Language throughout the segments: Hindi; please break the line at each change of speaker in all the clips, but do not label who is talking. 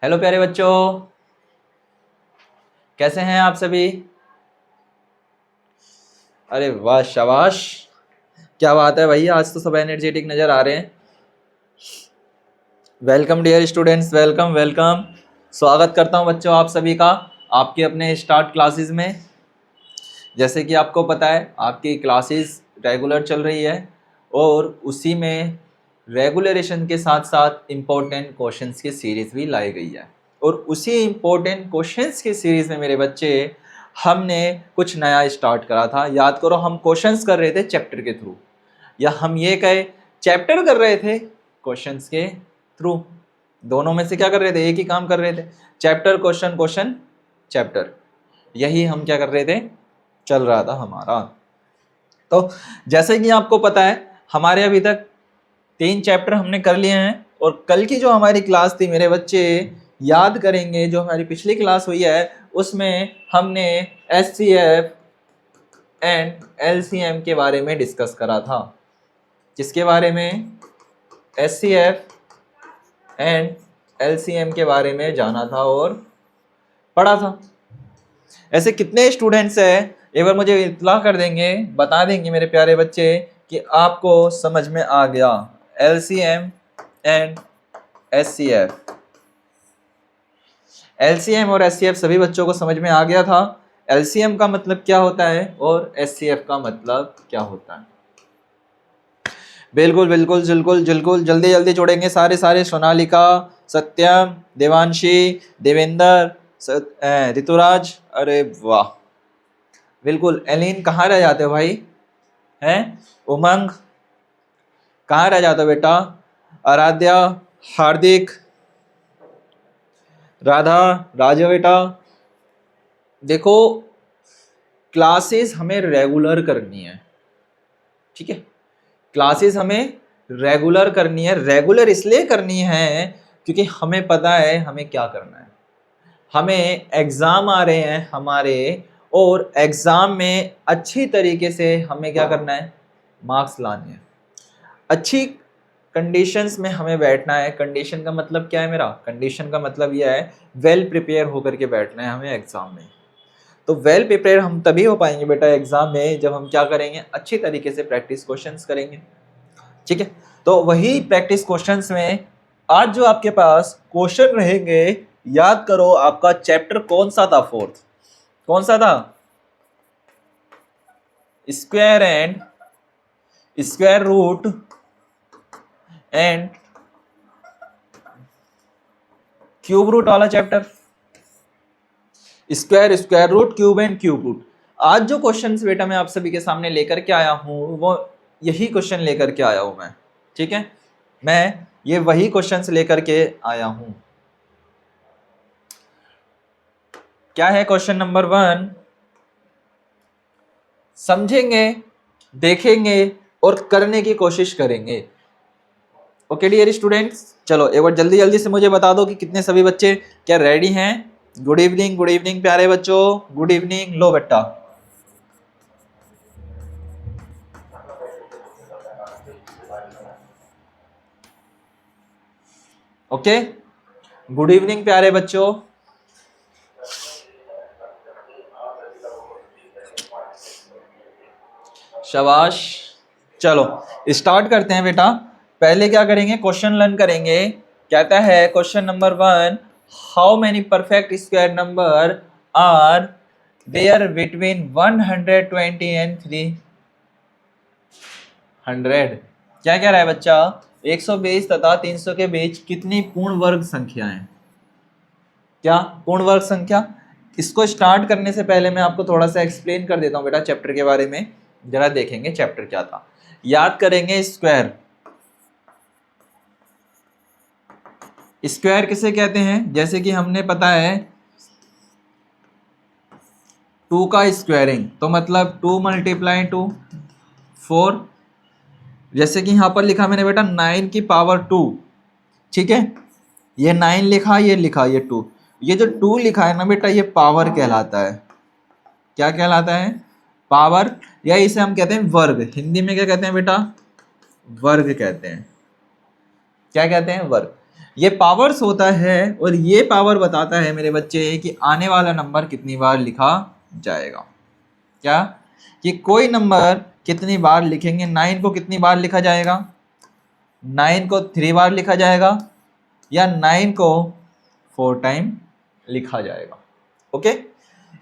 हेलो प्यारे बच्चों, कैसे हैं आप सभी। अरे वाह, शाबाश, क्या बात है भैया, आज तो सब एनर्जेटिक नज़र आ रहे हैं। Welcome dear students, welcome welcome. स्वागत करता हूं बच्चों आप सभी का आपके अपने स्टार्ट क्लासेस में। जैसे कि आपको पता है आपकी क्लासेस रेगुलर चल रही है और उसी में रेगुलरेशन के साथ साथ इम्पोर्टेंट क्वेश्चंस की सीरीज़ भी लाई गई है। और उसी इम्पोर्टेंट क्वेश्चंस की सीरीज़ में मेरे बच्चे हमने कुछ नया स्टार्ट करा था। याद करो, हम क्वेश्चंस कर रहे थे चैप्टर के थ्रू, या हम ये कहे चैप्टर कर रहे थे क्वेश्चंस के थ्रू। दोनों में से क्या कर रहे थे, एक ही काम कर रहे थे, चैप्टर क्वेश्चन क्वेश्चन चैप्टर। यही हम क्या कर रहे थे, चल रहा था हमारा। तो जैसे कि आपको पता है हमारे अभी तक 3 चैप्टर हमने कर लिए हैं। और कल की जो हमारी क्लास थी मेरे बच्चे याद करेंगे, जो हमारी पिछली क्लास हुई है उसमें हमने एचसीएफ एंड एलसीएम के बारे में डिस्कस करा था। किसके बारे में, एचसीएफ एंड एलसीएम के बारे में जाना था और पढ़ा था। ऐसे कितने स्टूडेंट्स हैं, एक बार मुझे इत्तला कर देंगे, बता देंगे मेरे प्यारे बच्चे कि आपको समझ में आ गया एलसीएम एंड एचसीएफ। एलसीएम और एचसीएफ सभी बच्चों को समझ में आ गया था। एलसीएम का मतलब क्या होता है और एचसीएफ का मतलब क्या होता है। बिल्कुल बिल्कुल बिल्कुल बिल्कुल, जल्दी जल्दी जोड़ेंगे सारे सोनालिका, सत्यम, देवांशी, देवेंद्र, ऋतुराज। अरे वाह, बिल्कुल। एलिन कहाँ रह जाते हो भाई, हैं उमंग कहाँ रह जाते हो बेटा, आराध्या, हार्दिक, राधा, राजा बेटा। देखो, क्लासेस हमें रेगुलर करनी है, ठीक है। क्लासेस हमें रेगुलर करनी है। रेगुलर इसलिए करनी है क्योंकि हमें पता है हमें क्या करना है। हमें एग्ज़ाम आ रहे हैं हमारे, और एग्ज़ाम में अच्छी तरीके से हमें क्या करना है, मार्क्स लाने हैं। अच्छी कंडीशंस में हमें बैठना है। कंडीशन का मतलब क्या है मेरा, कंडीशन का मतलब यह है वेल प्रिपेयर होकर के बैठना है हमें एग्ज़ाम में। तो वेल प्रिपेयर हम तभी हो पाएंगे बेटा एग्ज़ाम में जब हम क्या करेंगे, अच्छी तरीके से प्रैक्टिस क्वेश्चंस करेंगे, ठीक है। तो वही प्रैक्टिस क्वेश्चंस में आज जो आपके पास क्वेश्चन रहेंगे, याद करो आपका चैप्टर कौन सा था, फोर्थ कौन सा था, square and square root and cube root वाला chapter. Square, square root, cube and cube root. आज जो क्वेश्चंस बेटा मैं आप सभी के सामने लेकर के आया हूं वो यही क्वेश्चन लेकर के आया हूं मैं, ठीक है। मैं ये वही क्वेश्चंस लेकर के आया हूं। क्या है क्वेश्चन नंबर 1, समझेंगे, देखेंगे और करने की कोशिश करेंगे। ओके डियर स्टूडेंट्स, चलो एक बार जल्दी जल्दी से मुझे बता दो कि कितने सभी बच्चे क्या रेडी हैं। गुड इवनिंग प्यारे बच्चों, गुड इवनिंग। लो बेटा, ओके, गुड इवनिंग प्यारे बच्चों। शाबाश, चलो स्टार्ट करते हैं बेटा। पहले क्या करेंगे, क्वेश्चन लर्न करेंगे। कहता है question number 1, how many perfect square number are there between 120 and 300। क्या कह रहा है बच्चा, 120 तथा 300 के बीच कितनी पूर्ण वर्ग संख्या है। क्या पूर्ण वर्ग संख्या। इसको स्टार्ट करने से पहले मैं आपको थोड़ा सा एक्सप्लेन कर देता हूं बेटा चैप्टर के बारे में। जरा देखेंगे चैप्टर क्या था, याद करेंगे। स्क्वायर, स्क्वायर किसे कहते हैं, जैसे कि हमने पता है 2 का स्क्वायरिंग, तो मतलब 2 × 2 4। जैसे कि यहां पर लिखा मैंने बेटा 9 की पावर 2, ठीक है। ये 9 लिखा, ये लिखा, ये 2, ये जो 2 लिखा है ना बेटा ये पावर कहलाता है। क्या कहलाता है, पावर, या इसे हम कहते हैं वर्ग। हिंदी में क्या कहते हैं बेटा, वर्ग कहते हैं। क्या कहते हैं, वर्ग। ये पावर्स होता है और ये पावर बताता है मेरे बच्चे कि आने वाला नंबर कितनी बार लिखा जाएगा। क्या कि कोई नंबर कितनी बार लिखेंगे, 9 को कितनी बार लिखा जाएगा, 9 को 3 बार लिखा जाएगा या 9 को 4 टाइम लिखा जाएगा। ओके,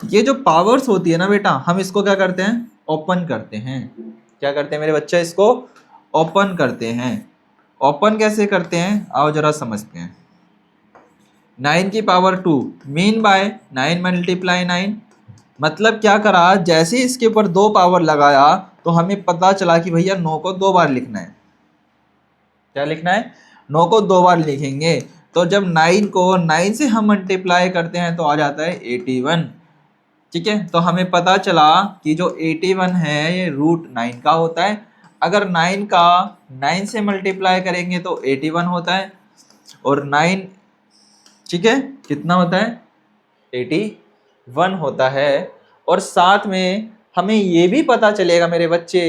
ये जो पावर्स होती है ना बेटा, हम इसको क्या करते हैं, ओपन करते हैं। क्या करते हैं मेरे बच्चे, इसको ओपन करते हैं। ओपन कैसे करते हैं आओ जरा समझते हैं। 9 की पावर 2 मीन बाय 9 मल्टीप्लाई 9, मतलब क्या करा, जैसे इसके ऊपर 2 पावर लगाया तो हमें पता चला कि भैया 9 को 2 बार लिखना है। क्या लिखना है, 9 को 2 बार लिखेंगे। तो जब 9 को 9 से हम मल्टीप्लाई करते हैं तो आ जाता है 81। ठीक है, तो हमें पता चला कि जो 81 है ये √9 का होता है। अगर 9 का 9 से मल्टीप्लाई करेंगे तो 81 होता है और 9 ठीक है कितना होता है, 81 होता है। और साथ में हमें ये भी पता चलेगा मेरे बच्चे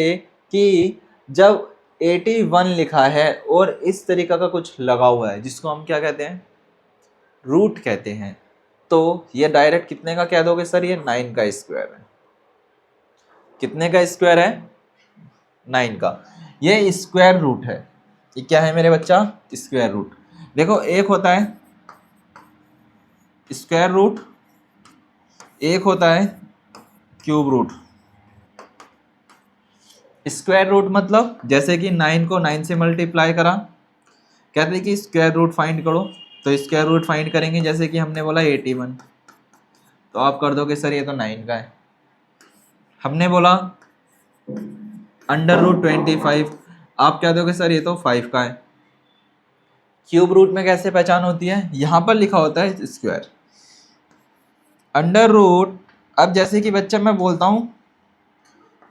कि जब 81 लिखा है और इस तरीका का कुछ लगा हुआ है जिसको हम क्या कहते हैं, रूट कहते हैं, तो ये डायरेक्ट कितने का कह दोगे सर, ये 9 का स्क्वायर है। कितने का स्क्वायर है, 9 का। ये स्क्वायर रूट है। ये क्या है मेरे बच्चा, स्क्वायर रूट। देखो एक होता है स्क्वायर रूट, एक होता है क्यूब रूट। स्क्वायर रूट मतलब जैसे कि 9 को 9 से मल्टीप्लाई करा, कहते हैं कि स्क्वायर रूट फाइंड करो, तो स्क्वायर रूट फाइंड करेंगे। जैसे कि हमने बोला 81, तो आप कर दोगे सर ये तो 9 का है। हमने बोला √25, आप क्या दोगे सर ये तो 5 का है। क्यूब रूट में कैसे पहचान होती है, यहाँ पर लिखा होता है स्क्वायर। अंडर रूट, अब जैसे कि बच्चा मैं बोलता हूँ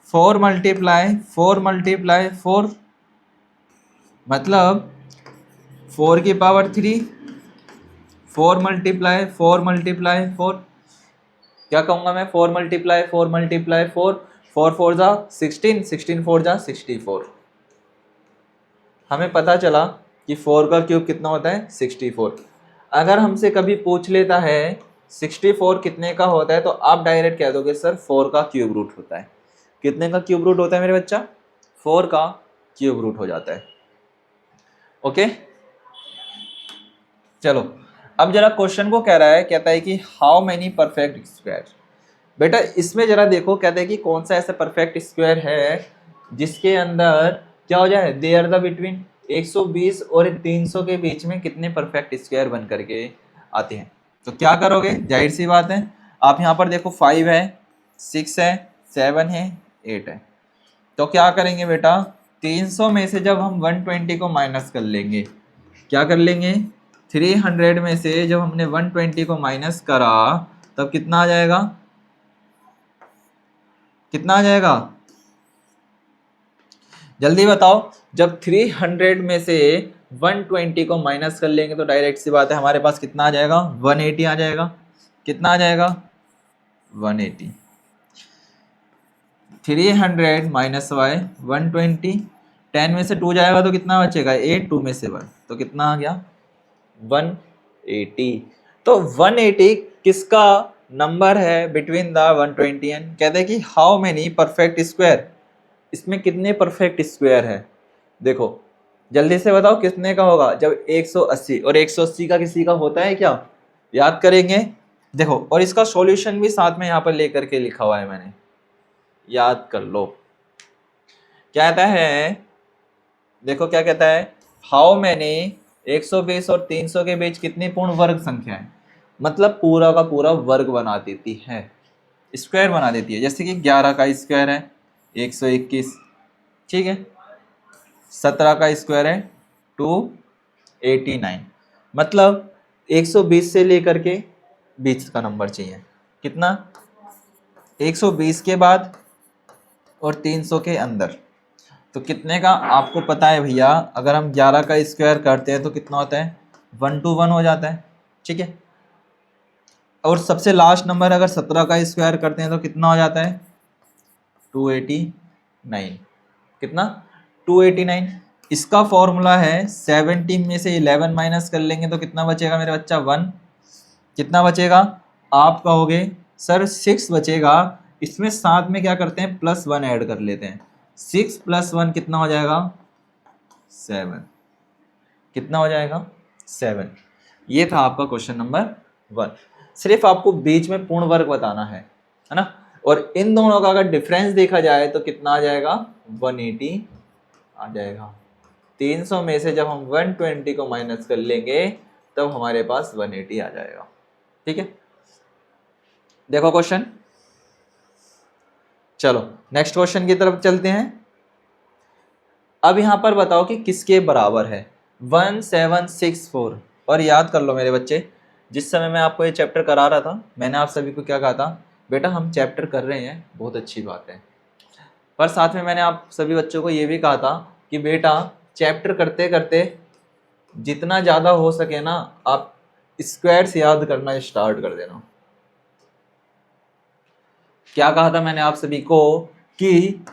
4 मल्टीप्लाई 4 मतलब 4 की पावर 3, 4 मल्टीप्लाई 4 क्या कहूँगा मैं, 4 मल्टीप्लाई 4 4 4 जा 16, 16 4 जा 64। हमें पता चला कि 4 का क्यूब कितना होता है, 64। अगर हमसे कभी पूछ लेता है 64 कितने का होता है, तो आप डायरेक्ट कह दोगे सर 4 का क्यूब रूट होता है। कितने का क्यूब रूट होता है मेरे बच्चा, 4 का क्यूब रूट हो जाता है। ओके, चलो अब जरा क्वेश्चन को कह रहा है, कहता है कि हाउ मेनी परफेक्ट स्क्वायर। बेटा इसमें जरा देखो, कहते हैं कि कौन सा ऐसा परफेक्ट स्क्वायर है जिसके अंदर क्या हो जाए, दे आर द बिटवीन 120 और 300 के बीच में कितने परफेक्ट स्क्वायर बन करके आते हैं। तो क्या करोगे, जाहिर सी बात है, आप यहाँ पर देखो 5 है, 6 है, 7 है, 8 है। तो क्या करेंगे बेटा, 300 में से जब हम 120 को माइनस कर लेंगे, क्या कर लेंगे, 300 में से जब हमने 120 को माइनस करा तब कितना आ जाएगा, कितना आ जाएगा, जल्दी बताओ। जब 300 में से 120 को माइनस कर लेंगे तो डायरेक्ट सी बात है हमारे पास कितना आ जाएगा, 180 आ जाएगा। कितना आ जाएगा, 180। 300 माइनस वाई 120, 10 में से 2 जाएगा तो कितना बचेगा, 8, 2 में से 1, तो कितना आ गया, 180। तो 180 किसका नंबर है बिटवीन द 120 एंड, कहते हैं कि हाउ मेनी परफेक्ट स्क्वायर, इसमें कितने परफेक्ट स्क्वायर है। देखो जल्दी से बताओ कितने का होगा, जब 180 और 180 का किसी का होता है क्या, याद करेंगे। देखो और इसका सॉल्यूशन भी साथ में यहाँ पर लेकर के लिखा हुआ है मैंने, याद कर लो। क्या कहता है, देखो क्या कहता है, हाउ मैनी 120 और 300 के बीच कितनी पूर्ण वर्ग संख्या है, मतलब पूरा का पूरा वर्ग बना देती है, स्क्वायर बना देती है। जैसे कि 11 का स्क्वायर है 121, ठीक है, 17 का स्क्वायर है 289, मतलब 120 से लेकर के 20 का नंबर चाहिए। कितना, 120 के बाद और 300 के अंदर, तो कितने का आपको पता है भैया। अगर हम 11 का स्क्वायर करते हैं तो कितना होता है, 1 to 1 हो जाता है, ठीक है। और सबसे लास्ट नंबर अगर 17 का स्क्वायर करते हैं तो कितना हो जाता है, 289। कितना, 289। इसका फॉर्मूला है 17 में से 11 माइनस कर लेंगे तो कितना बचेगा मेरे बच्चा 1। कितना बचेगा? आप कहोगे सर 6 बचेगा, इसमें साथ में क्या करते हैं +1 ऐड कर लेते हैं। 6 + 1 कितना हो जाएगा? 7। कितना हो जाएगा? 7। ये था आपका क्वेश्चन नंबर 1। सिर्फ आपको बीच में पूर्ण वर्ग बताना है ना। और इन दोनों का अगर डिफरेंस देखा जाए तो कितना आ जाएगा? 180 आ जाएगा। 300 में से जब हम 120 को माइनस कर लेंगे तब हमारे पास 180 आ जाएगा। ठीक है, देखो क्वेश्चन। चलो नेक्स्ट क्वेश्चन की तरफ चलते हैं। अब यहां पर बताओ कि किसके बराबर है 1764। और याद कर लो मेरे बच्चे, जिस समय मैं आपको ये चैप्टर करा रहा था मैंने आप सभी को क्या कहा था, बेटा हम चैप्टर कर रहे हैं बहुत अच्छी बात है, पर साथ में मैंने आप सभी बच्चों को ये भी कहा था कि बेटा चैप्टर करते करते जितना ज़्यादा हो सके ना आप स्क्वायर्स याद करना स्टार्ट कर देना। क्या कहा था मैंने आप सभी को कि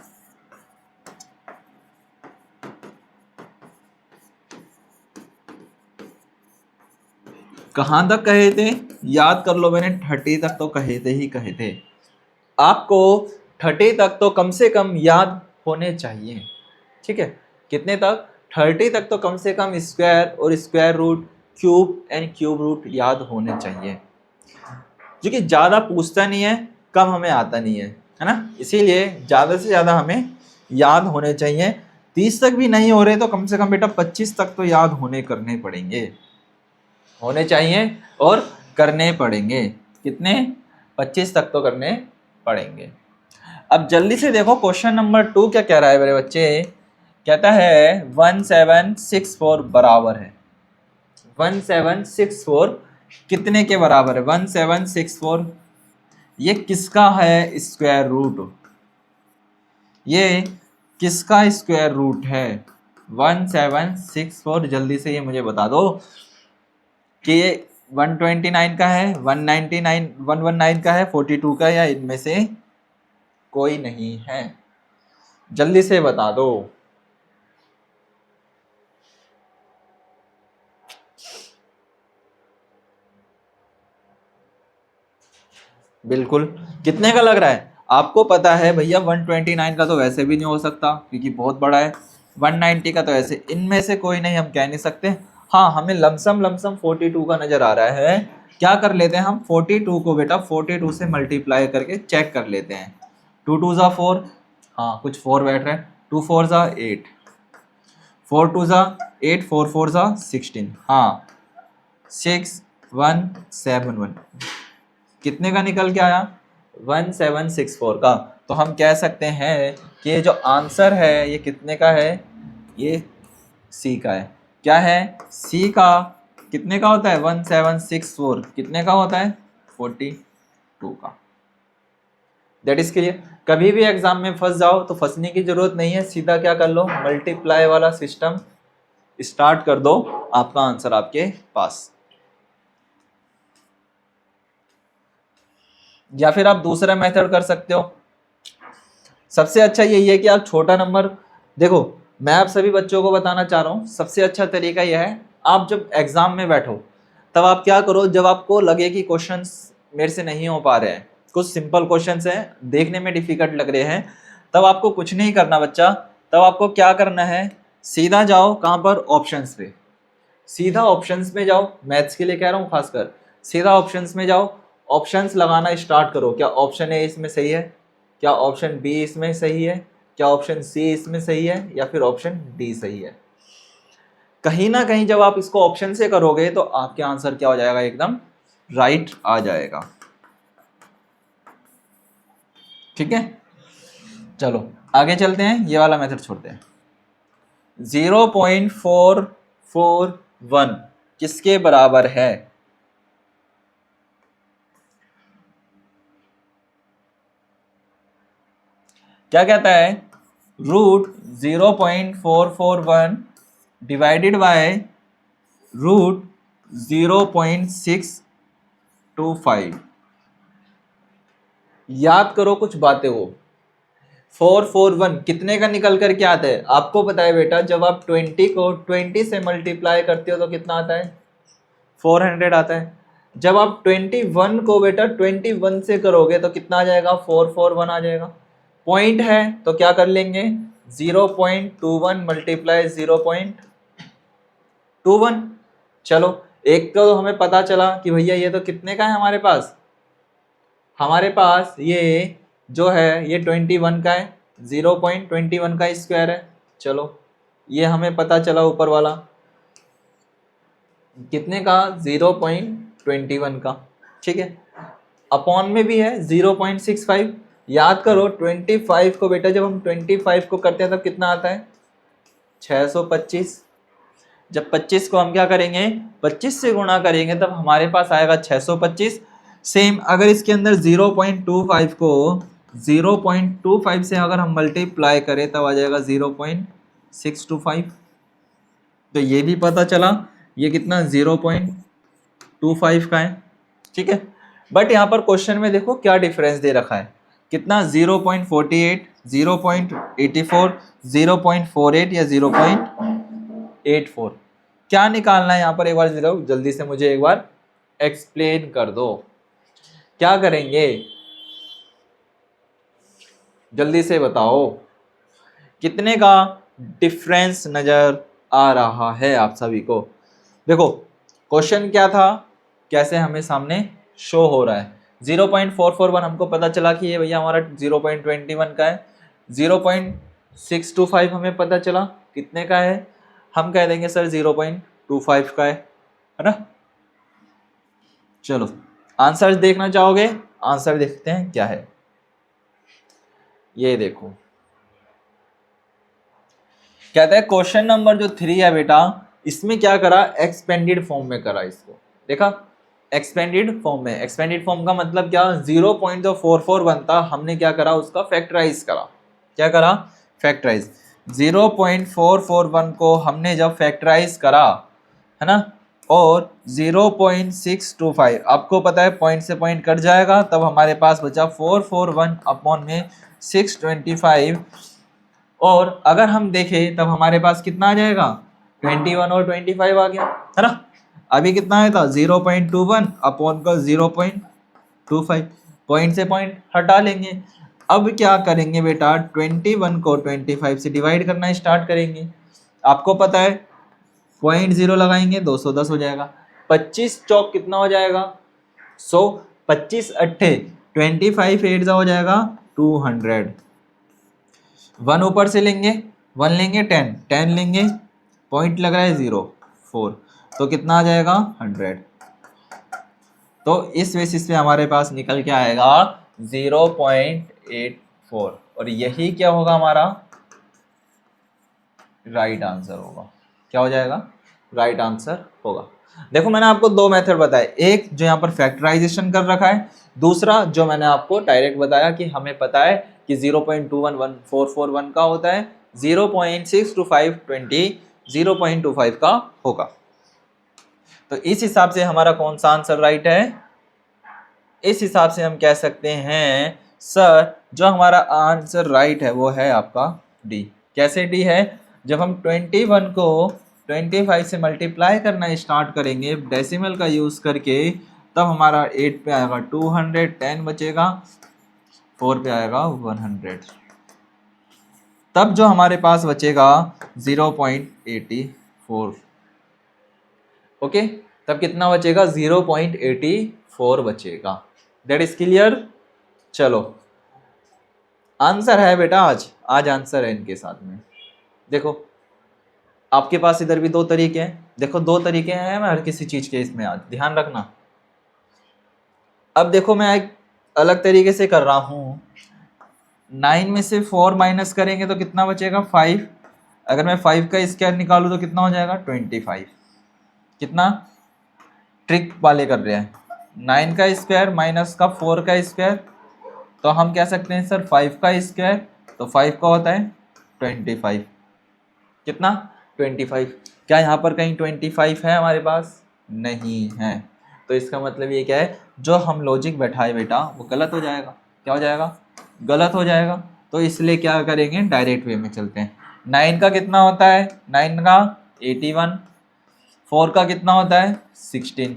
कहां तक कहे थे? याद कर लो, मैंने 30 तक तो कहे थे। आपको 30 तक तो कम से कम याद होने चाहिए। ठीक है, कितने तक? 30 तक तो कम से कम स्क्वायर और square root, cube and cube root याद होने चाहिए, क्योंकि ज़्यादा पूछता नहीं है, कम हमें आता नहीं है ना, इसीलिए ज़्यादा से ज़्यादा हमें याद होने चाहिए। 30 तक भी नहीं हो रहे तो कम से कम बेटा 25 तक तो याद करने पड़ेंगे, होने चाहिए और करने पड़ेंगे। कितने? 25 तक तो करने पड़ेंगे। अब जल्दी से देखो क्वेश्चन नंबर 2 क्या कह रहा है मेरे बच्चे। कहता है 1764 बराबर है, 1764 कितने के बराबर है? 1764 ये किसका है स्क्वायर रूट? ये किसका स्क्वायर रूट है? 1764 जल्दी से ये मुझे बता दो कि ये 129 का है, 199 119 का है, 42 का, या इनमें से कोई नहीं है? जल्दी से बता दो। बिल्कुल। कितने का लग रहा है आपको? पता है भैया 129 का तो वैसे भी नहीं हो सकता क्योंकि बहुत बड़ा है, 190 का तो ऐसे, इनमें से कोई नहीं, हम कह नहीं सकते। हाँ हमें लमसम 42 का नजर आ रहा है। क्या कर लेते हैं हम 42 को बेटा 42 से मल्टीप्लाई करके चेक कर लेते हैं। 2 2 ज़ा 4, हाँ कुछ 4 बैठ रहा है, 2 4 ज़ा 8, 4 2 ज़ा 8, 4 4 ज़ा 16, हाँ 6 1 7 1, कितने का निकल के आया? 1764 का। तो हम कह सकते हैं कि ये जो आंसर है ये कितने का है? ये सी का है। क्या है? सी का। कितने का होता है? 1764 कितने का होता है? 42 का। That is clear. कभी भी एग्जाम में फंस जाओ तो फंसने की जरूरत नहीं है, सीधा क्या कर लो, मल्टीप्लाई वाला सिस्टम स्टार्ट कर दो, आपका आंसर आपके पास। या फिर आप दूसरा मेथड कर सकते हो। सबसे अच्छा यही है कि आप छोटा नंबर देखो, मैं आप सभी बच्चों को बताना चाह रहा हूँ सबसे अच्छा तरीका यह है, आप जब एग्जाम में बैठो तब आप क्या करो, जब आपको लगे कि क्वेश्चंस मेरे से नहीं हो पा रहे हैं, कुछ सिंपल क्वेश्चंस हैं देखने में डिफिकल्ट लग रहे हैं, तब आपको कुछ नहीं करना बच्चा, तब आपको क्या करना है, सीधा जाओ कहाँ पर? ऑप्शंस पे। सीधा ऑप्शंस में जाओ, मैथ्स के लिए कह रहा हूँ खासकर, सीधा ऑप्शंस में जाओ, ऑप्शंस लगाना स्टार्ट करो। क्या ऑप्शन ए इसमें सही है? क्या ऑप्शन बी इसमें सही है? क्या ऑप्शन सी इसमें सही है? या फिर ऑप्शन डी सही है? कहीं ना कहीं जब आप इसको ऑप्शन से करोगे तो आपके आंसर क्या हो जाएगा? एकदम राइट आ जाएगा। ठीक है, चलो आगे चलते हैं, ये वाला मेथड छोड़ते हैं। 0.441 किसके बराबर है? क्या कहता है? Root 0.441 divided by root 0.625। याद करो कुछ बातें हो, 441 कितने का निकल कर क्या आता है आपको पता है बेटा, जब आप 20 को 20 से मल्टीप्लाई करते हो तो कितना आता है 400 आता है। जब आप 21 को बेटा 21 से करोगे तो कितना आ जाएगा 441 आ जाएगा। पॉइंट है तो क्या कर लेंगे 0.21 मल्टीप्लाई 0.21। चलो एक तो हमें पता चला कि भैया ये तो कितने का है हमारे पास ये जो है ये 21 का है, 0.21 का स्क्वायर है। चलो ये हमें पता चला ऊपर वाला कितने का 0.21 का, ठीक है। अपॉन में भी है 0.65। याद करो 25 को बेटा जब हम 25 को करते हैं तब कितना आता है 625। जब 25 को हम क्या करेंगे 25 से गुणा करेंगे तब हमारे पास आएगा 625। सेम अगर इसके अंदर 0.25 को 0.25 से अगर हम मल्टीप्लाई करें तब आ जाएगा 0.625। तो ये भी पता चला ये कितना 0.25 का है, ठीक है। बट यहाँ पर क्वेश्चन में देखो क्या डिफरेंस दे रखा है, कितना 0.48, 0.84, 0.48 या 0.84। क्या निकालना है यहाँ पर एक बार जल्दी से मुझे एक बार एक्सप्लेन कर दो। क्या करेंगे जल्दी से बताओ, कितने का डिफरेंस नजर आ रहा है आप सभी को। देखो क्वेश्चन क्या था, कैसे हमें सामने शो हो रहा है। 0.441 हमको पता चला कि ये भैया हमारा 0.21 का है। 0.625 हमें पता चला कितने का है, हम कह देंगे सर 0.25 का है ना। चलो आंसर देखना चाहोगे, आंसर देखते हैं क्या है। ये देखो कहता है क्वेश्चन नंबर जो 3 है बेटा, इसमें क्या करा एक्सपेंडेड फॉर्म में करा। इसको देखा एक्सपेंडेड फॉर्म में, एक्सपेंडेड फॉर्म का मतलब क्या 0.44 था, हमने क्या करा उसका फैक्टराइज करा। क्या करा फैक्टराइज। 0.441 को हमने जब फैक्टराइज करा है ना, और 0.625 आपको पता है पॉइंट से पॉइंट कट जाएगा, तब हमारे पास बचा 441 अपॉन में 625। और अगर हम देखें तब हमारे पास कितना आ जाएगा 21 और 25 आ गया है ना। अभी कितना आया था 0.21 अपॉन का 0.25, पॉइंट से पॉइंट हटा लेंगे। अब क्या करेंगे बेटा 21 को 25 से डिवाइड करना स्टार्ट करेंगे। आपको पता है 0.0 लगाएंगे 210 हो जाएगा। 25 चौक कितना हो जाएगा 100, 25 अट्ठे 25 8 हो जाएगा 200। 1 ऊपर से लेंगे 1 लेंगे 10 10 लेंगे, पॉइंट लग रहा है 0.4 तो कितना आ जाएगा 100। तो इस बेसिस पे हमारे पास निकल के आएगा 0.84 और यही क्या होगा हमारा राइट आंसर होगा। क्या हो जाएगा राइट आंसर होगा। देखो मैंने आपको दो मेथड बताए, एक जो यहाँ पर फैक्टराइजेशन कर रखा है, दूसरा जो मैंने आपको डायरेक्ट बताया कि हमें पता है कि 0.21441 का होता है, 0.625 0.25 का होगा। तो इस हिसाब से हमारा कौन सा आंसर राइट है, इस हिसाब से हम कह सकते हैं सर जो हमारा आंसर राइट है वो है आपका डी। कैसे डी है, जब हम 21 को 25 से मल्टीप्लाई करना स्टार्ट करेंगे डेसिमल का यूज करके, तब हमारा 8 पे आएगा 200, 10 बचेगा 4 पे आएगा 100, तब जो हमारे पास बचेगा 0.84। ओके तब कितना बचेगा 0.84 बचेगा। That is clear. चलो आंसर है बेटा, आज आंसर है इनके साथ में। देखो आपके पास इधर भी दो तरीके हैं, देखो दो तरीके हैं हर किसी चीज के, इसमें आज ध्यान रखना। अब देखो मैं एक अलग तरीके से कर रहा हूं, 9 में से 4 माइनस करेंगे तो कितना बचेगा 5। अगर मैं 5 का स्क्वायर निकालूं तो कितना हो जाएगा 25। कितना ट्रिक वाले कर रहे हैं, 9 का स्क्वायर माइनस का 4 का स्क्वायर, तो हम कह सकते हैं सर 5 का स्क्वायर, तो 5 का होता है 25। कितना 25। क्या यहाँ पर कहीं 25 है हमारे पास, नहीं है। तो इसका मतलब ये क्या है, जो हम लॉजिक बैठाए बेटा वो गलत हो जाएगा। क्या हो जाएगा गलत हो जाएगा। तो इसलिए क्या करेंगे, डायरेक्ट वे में चलते हैं। 9 का कितना होता है, 9 का 81, 4 का कितना होता है 16।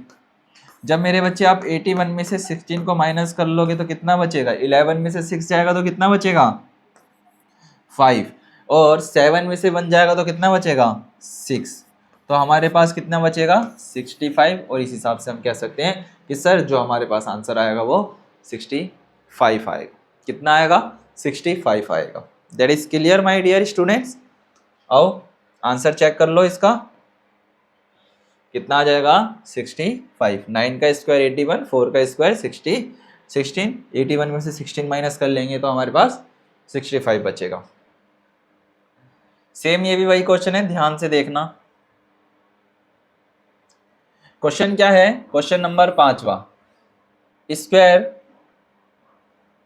जब मेरे बच्चे आप 81 में से 16 को माइनस कर लोगे तो कितना बचेगा, 11 में से 6 जाएगा तो कितना बचेगा 5, और 7 में से 1 जाएगा तो कितना बचेगा 6। तो हमारे पास कितना बचेगा 65, और इस हिसाब से हम कह सकते हैं कि सर जो हमारे पास आंसर आएगा वो 65 आएगा। कितना आएगा 65 आएगा। That is clear my dear students. आओ आंसर चेक कर लो इसका, कितना आ जाएगा 65। 9 का स्क्वायर 81, 4 का स्क्वायर 16, 81 में से 16 माइनस कर लेंगे तो हमारे पास 65 बचेगा। सेम ये भी वही क्वेश्चन है, ध्यान से देखना। क्वेश्चन क्या है, क्वेश्चन नंबर 5वां। स्क्वायर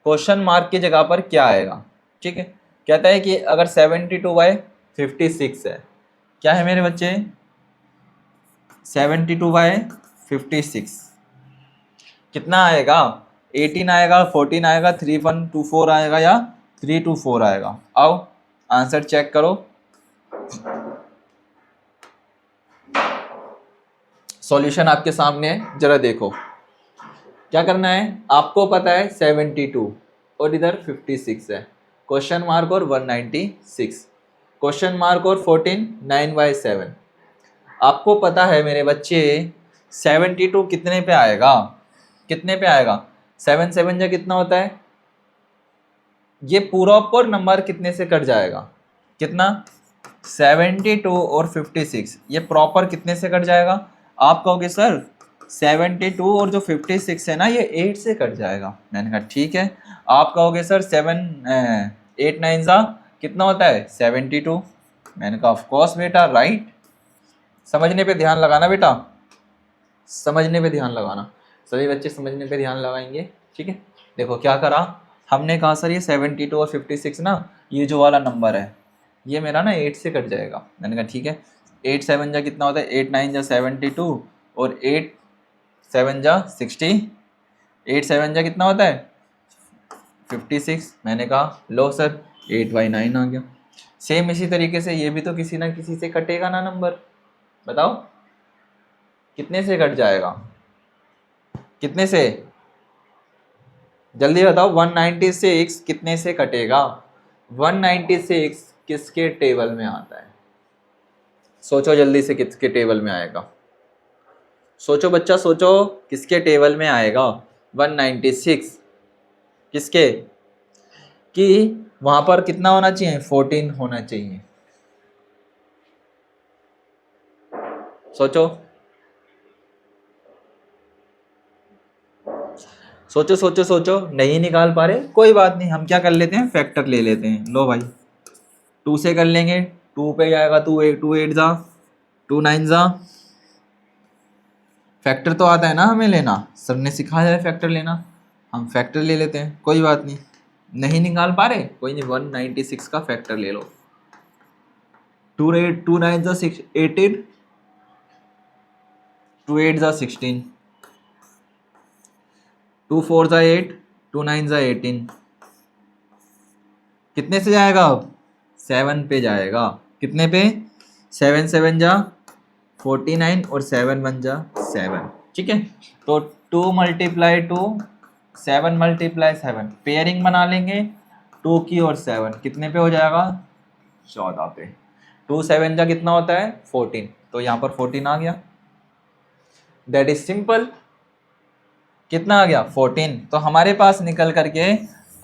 क्वेश्चन मार्क की जगह पर क्या आएगा, ठीक है। कहता है कि अगर 72/56 है, क्या है मेरे बच्चे 72/56 कितना आएगा, 18 आएगा, 14 आएगा, 3124 आएगा या 324 आएगा। आओ आंसर चेक करो। सॉल्यूशन आपके सामने है, जरा देखो क्या करना है। आपको पता है 72 और इधर 56 है, क्वेश्चन मार्क और 196, क्वेश्चन मार्क और 14 9/7। आपको पता है मेरे बच्चे 72 कितने पे आएगा, कितने पे आएगा 7 7 जा कितना होता है, ये पूरा पर नंबर कितने से कट जाएगा, कितना 72 और 56, ये प्रॉपर कितने से कट जाएगा। आप कहोगे सर 72 और जो 56 है ना ये 8 से कट जाएगा। मैंने कहा ठीक है। आप कहोगे सर 8 9 जा कितना होता है 72। मैंने कहा ऑफ कोर्स बेटा राइट। समझने पे ध्यान लगाना बेटा, समझने पे ध्यान लगाना, सभी बच्चे समझने पे ध्यान लगाएंगे, ठीक है। देखो क्या करा हमने, कहा सर ये 72 और 56 ना ये जो वाला नंबर है ये मेरा ना 8 से कट जाएगा। मैंने कहा ठीक है। 8 7 जा कितना होता है, 8 9 जा 72 और 8 7 जा 60, 8 7 जा कितना होता है 56। मैंने कहा लो सर 8/9 आ गया। सेम इसी तरीके से ये भी तो किसी ना किसी से कटेगा ना नंबर, बताओ कितने से कट जाएगा, कितने से, जल्दी बताओ 196 कितने से कटेगा। 196 किसके टेबल में आता है, सोचो जल्दी से किसके टेबल में आएगा, सोचो बच्चा सोचो किसके टेबल में आएगा 196 किसके, कि वहां पर कितना होना चाहिए 14 होना चाहिए। सोचो सोचो सोचो सोचो, नहीं निकाल पा रहे कोई बात नहीं, हम क्या कर लेते हैं फैक्टर ले लेते हैं। लो भाई 2 से कर लेंगे, 2 पे जाएगा 2 8 जा 2 9 जा। फैक्टर तो आता है ना हमें लेना, सर ने सिखाया है फैक्टर लेना, हम फैक्टर ले लेते हैं कोई बात नहीं। नहीं निकाल पा रहे कोई नहीं, 196 का फैक्टर ले लो। 2 9 जा 18, 2 8 जा 16, 2 4 जा 8, 2 9 जा 18, कितने से जाएगा अब 7 पे जाएगा। कितने पे 7 7 जा 49 और 7 1 जा 7, ठीक है। तो 2 × 2 7 × 7 पेयरिंग बना लेंगे 2 की और 7 कितने पे हो जाएगा 14 पे। 2 7 जा कितना होता है 14, तो यहाँ पर 14 आ गया। That is simple. कितना आ गया 14, तो हमारे पास निकल करके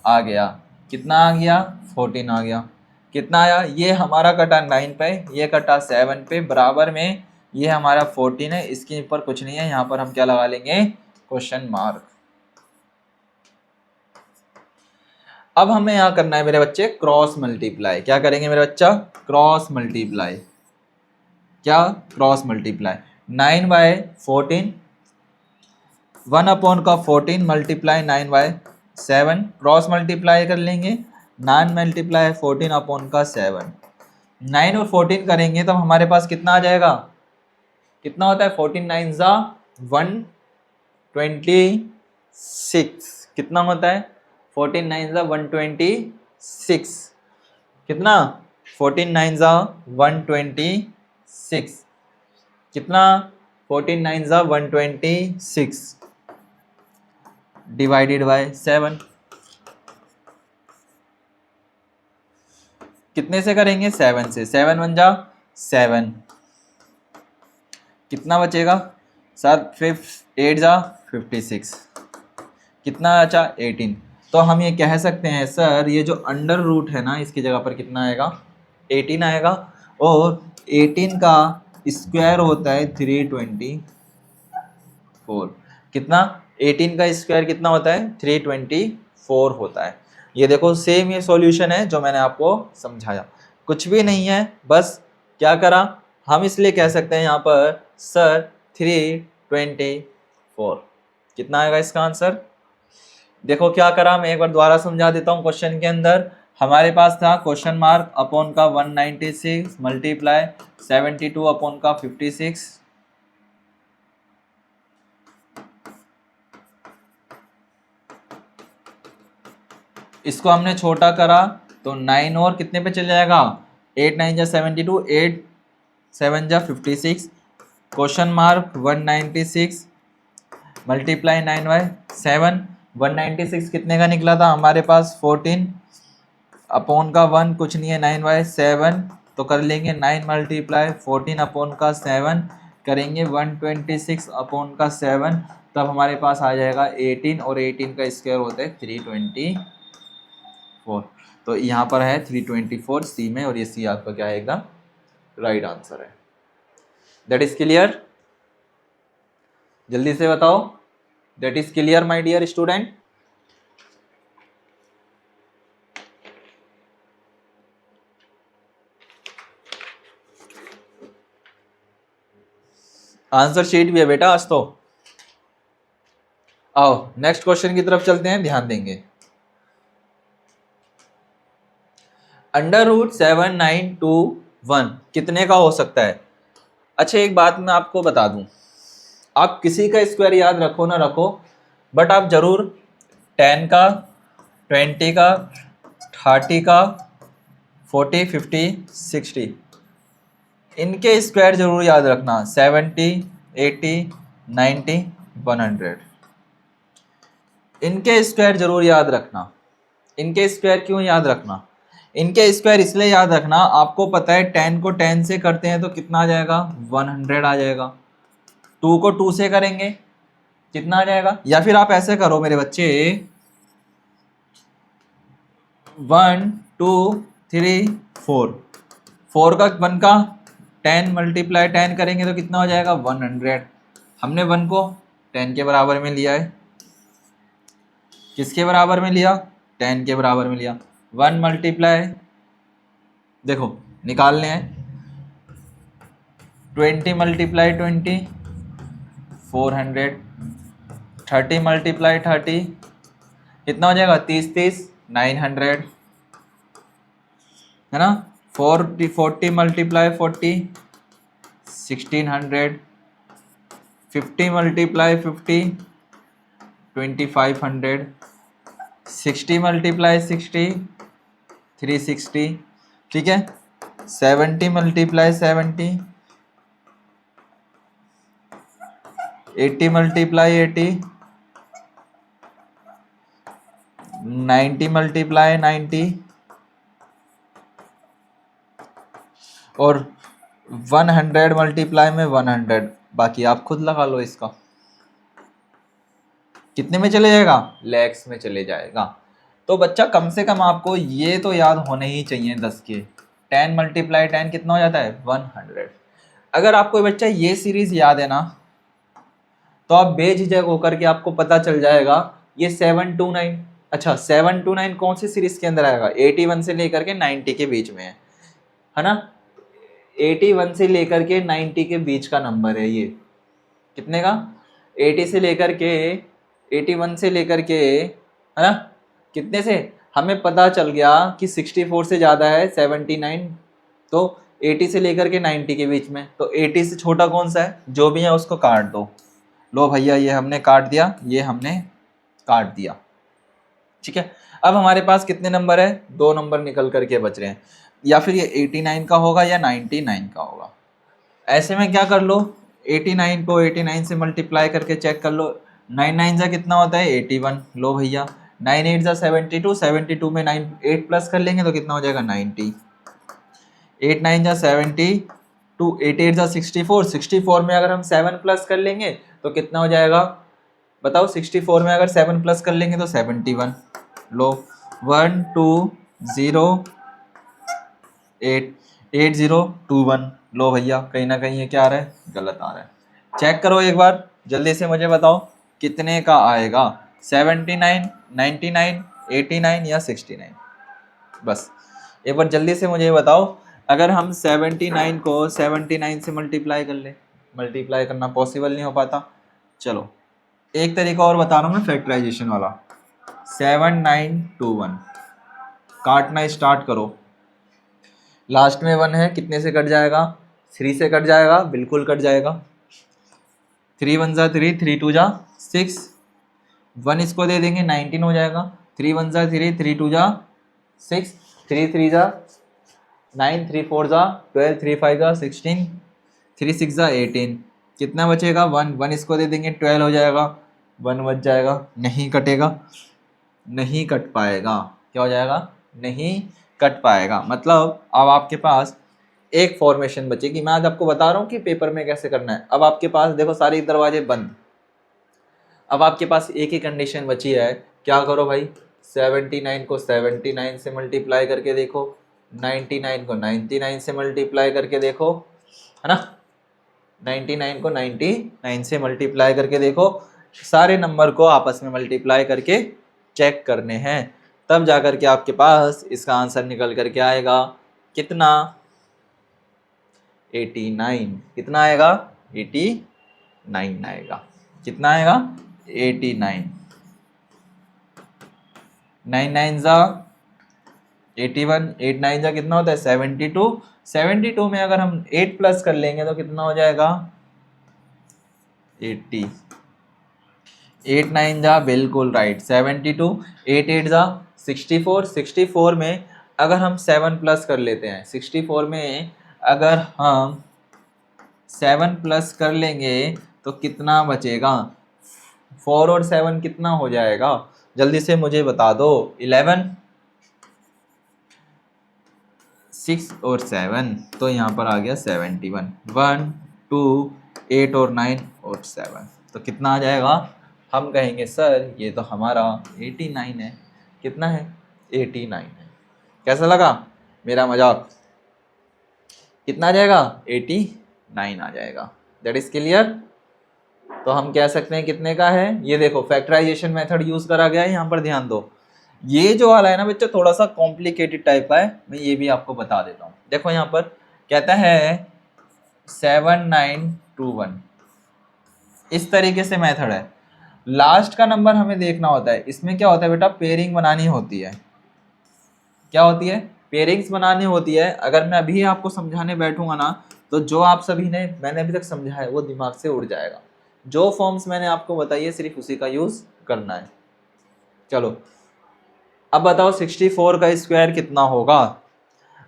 आ गया, कितना आ गया 14 आ गया। कितना आया, ये हमारा कटा 9 पे, ये कटा 7 पे, बराबर में ये हमारा 14 है, इसके ऊपर कुछ नहीं है, यहाँ पर हम क्या लगा लेंगे क्वेश्चन मार्क। अब हमें यहाँ करना है मेरे बच्चे क्रॉस मल्टीप्लाई। क्या करेंगे मेरे बच्चा क्रॉस मल्टीप्लाई, क्या क्रॉस मल्टीप्लाई 9/14, 1 का 14 मल्टीप्लाई 9/7, क्रॉस मल्टीप्लाई कर लेंगे 9 मल्टीप्लाई 14 का 7, 9 और 14 करेंगे तब हमारे पास कितना आ जाएगा, कितना होता है 14 9 जा 126, कितना होता है 14 9 जा 126, 126 कितना 14 9 जा 126 कितना 14 9 जा 126 डिवाइडेड बाय 7 कितने से करेंगे 7 से 7 1 जा 7 कितना बचेगा 7 8 जा 56 कितना बचा 18 तो हम ये कह सकते हैं सर ये जो अंडर रूट है ना इसकी जगह पर कितना आएगा 18 आएगा और 18 का स्क्वायर होता है 324 कितना 18 का स्क्वायर कितना होता है 324 होता है। ये देखो सेम ये सॉल्यूशन है जो मैंने आपको समझाया, कुछ भी नहीं है, बस क्या करा हम इसलिए कह सकते हैं यहाँ पर सर 324 कितना आएगा इसका आंसर। देखो क्या करा मैं एक बार दोबारा समझा देता हूँ। क्वेश्चन के अंदर हमारे पास था क्वेश्चन मार्क अपॉन का 196 मल्टीप्लाई 72 अपॉन का 56 इसको हमने छोटा करा तो 9 और कितने पे चल जाएगा 8 9 जा 72 8 7 जा 56 क्वेश्चन मार्क 196 मल्टीप्लाई 9 बाय 7 196 कितने का निकला था हमारे पास 14 अपॉन का 1 कुछ नहीं है 9 बाय 7 तो कर लेंगे 9 मल्टीप्लाई 14 अपॉन का 7 करेंगे 126 अपॉन का 7 तब हमारे पास आ जाएगा 18 और 18 का स्क्वायर होता है 324 तो यहाँ पर है 324 सी में और ये सी आपका क्या है एकदम राइट आंसर है। दैट इज क्लियर, जल्दी से बताओ that is clear my dear student. Answer sheet भी है बेटा आज तो। आओ नेक्स्ट क्वेश्चन की तरफ चलते हैं, ध्यान देंगे। अंडर रूट 7921 कितने का हो सकता है। अच्छा एक बात मैं आपको बता दूं, आप किसी का स्क्वायर याद रखो ना रखो बट आप जरूर 10 का 20 का 30 का 40 50 60 इनके स्क्वायर जरूर याद रखना 70 80 90 100 इनके स्क्वायर जरूर याद रखना। इनके स्क्वायर क्यों याद रखना, इनके स्क्वायर इसलिए याद रखना आपको पता है 10 को 10 से करते हैं तो कितना आ जाएगा 100 आ जाएगा, 2 को 2 से करेंगे कितना आ जाएगा, या फिर आप ऐसे करो मेरे बच्चे 1 2 3 4 4 का 1 का 10 मल्टीप्लाई 10 करेंगे तो कितना हो जाएगा 100। हमने 1 को 10 के बराबर में लिया है, किसके बराबर में लिया 10 के बराबर में लिया। 1 मल्टीप्लाई देखो निकालने हैं 20 मल्टीप्लाई 20 400 30 मल्टीप्लाई 30 कितना हो जाएगा 30 30 900 है ना। 40 मल्टीप्लाई 40 1600 50 मल्टीप्लाई 50 2500 60 मल्टीप्लाई 60 360 ठीक है। 70 मल्टीप्लाई 70 80 मल्टीप्लाई 80 90 मल्टीप्लाई 90 और 100 मल्टीप्लाई में 100। बाकी आप खुद लगा लो इसका कितने में चले जाएगा लैक्स में चले जाएगा। तो बच्चा कम से कम आपको ये तो याद होने ही चाहिए 10 के 10 मल्टीप्लाई 10 कितना हो जाता है 100। अगर आपको बच्चा ये सीरीज याद है ना तो आप बेझिझक होकर के आपको पता चल जाएगा ये 729 अच्छा 729 कौन सी सीरीज के अंदर आएगा 81 से लेकर के 90 के बीच में है ना। 81 से लेकर के 90 के बीच का नंबर है ये, कितने का 80 से लेकर के 81 से लेकर के है ना कितने से हमें पता चल गया कि 64 से ज़्यादा है 79 तो 80 से लेकर के 90 के बीच में, तो 80 से छोटा कौन सा है जो भी है उसको काट दो। लो भैया ये हमने काट दिया, ये हमने काट दिया ठीक है, अब हमारे पास कितने नंबर है, 2 नंबर निकल करके बच रहे हैं, या फिर ये 89 का होगा या 99 का होगा। ऐसे में क्या कर लो, 89 को 89 से मल्टीप्लाई करके चेक कर लो, 9 9 जा कितना होता है 81, लो भैया 9 8 जा 72, 72 में 9 8 प्लस कर लेंगे तो कितना हो जाएगा 90, 8 9 जा 72, 8 8 जा 64, 64 में अगर हम 7 प्लस कर लेंगे तो कितना हो जाएगा बताओ, 64 में अगर 7 प्लस कर लेंगे तो 71, लो 1 2 0 8 8 0 2 1, लो भैया कहीं ना कहीं ये क्या आ रहा है, गलत आ रहा है। चेक करो एक बार जल्दी से, मुझे बताओ कितने का आएगा, 79 99 89 या 69, बस एक बार जल्दी से मुझे बताओ। अगर हम 79 को 79 से मल्टीप्लाई कर ले, मल्टीप्लाई करना पॉसिबल नहीं हो पाता, चलो एक तरीका और बता रहा हूँ मैं फैक्टराइजेशन वाला, 7921 काटना स्टार्ट करो, लास्ट में 1 है, कितने से कट जाएगा, 3 से कट जाएगा, बिल्कुल कट जाएगा, 3 1 जा 3, 3 2 जा 6, 1 इसको दे देंगे 19 हो जाएगा, 3 1 जा 3, 3 2 जा 6, 3 3 जा 9, 3 4 जा 12, 3 5 जा 16, 3 6 जा 18, कितना बचेगा 1, 1 इसको दे देंगे 12 हो जाएगा, 1 बच जाएगा, नहीं कटेगा, नहीं कट पाएगा, क्या हो जाएगा, नहीं कट पाएगा। मतलब अब आपके पास एक फॉर्मेशन बचेगी, मैं आज आपको बता रहा हूँ कि पेपर में कैसे करना है। अब आपके पास देखो सारे दरवाजे बंद, अब आपके पास एक ही कंडीशन बची है, क्या करो भाई, 79 को 79 से मल्टीप्लाई करके देखो, 99 को 99 से मल्टीप्लाई करके देखो, है ना, 99 को 99 से मल्टीप्लाई करके देखो, सारे नंबर को आपस में मल्टीप्लाई करके चेक करने हैं, तब जाकर के आपके पास इसका आंसर निकल करके आएगा कितना, 89, कितना आएगा 89 आएगा, कितना आएगा 89, 9 9 जा 81, 8 9 जा कितना होता है 72, 72 में अगर हम 8 प्लस कर लेंगे तो कितना हो जाएगा 80, 8 9 जा बिल्कुल राइट 72, 8 8 जा 64, 64 में अगर हम 7 प्लस कर लेते हैं, 64 में अगर हम 7 प्लस कर लेंगे तो कितना बचेगा, 4 और 7 कितना हो जाएगा, जल्दी से मुझे बता दो, 11, 6 और 7 तो यहाँ पर आ गया 71, 1 2 8 और 9 और 7 तो कितना आ जाएगा, हम कहेंगे सर ये तो हमारा 89 है, कितना है 89 है। कैसा लगा मेरा मजाक, कितना आ जाएगा 89 आ जाएगा, दैट इज क्लियर। तो हम कह सकते हैं कितने का है, ये देखो फैक्टराइजेशन मेथड यूज करा गया है, यहाँ पर ध्यान दो, ये जो वाला है ना बच्चों थोड़ा सा कॉम्प्लिकेटेड टाइप का है, मैं ये भी आपको बता देता हूँ। देखो यहाँ पर कहता है 7921, इस तरीके से मेथड है, लास्ट का नंबर हमें देखना होता है, इसमें क्या होता है बेटा पेयरिंग बनानी होती है, क्या होती है पेयरिंग्स बनानी होती है। अगर मैं अभी आपको समझाने बैठूंगा ना तो जो आप सभी ने मैंने अभी तक समझा है वो दिमाग से उड़ जाएगा, जो फॉर्म्स मैंने आपको बताई है सिर्फ उसी का यूज करना है। चलो अब बताओ 64 का स्क्वायर कितना होगा,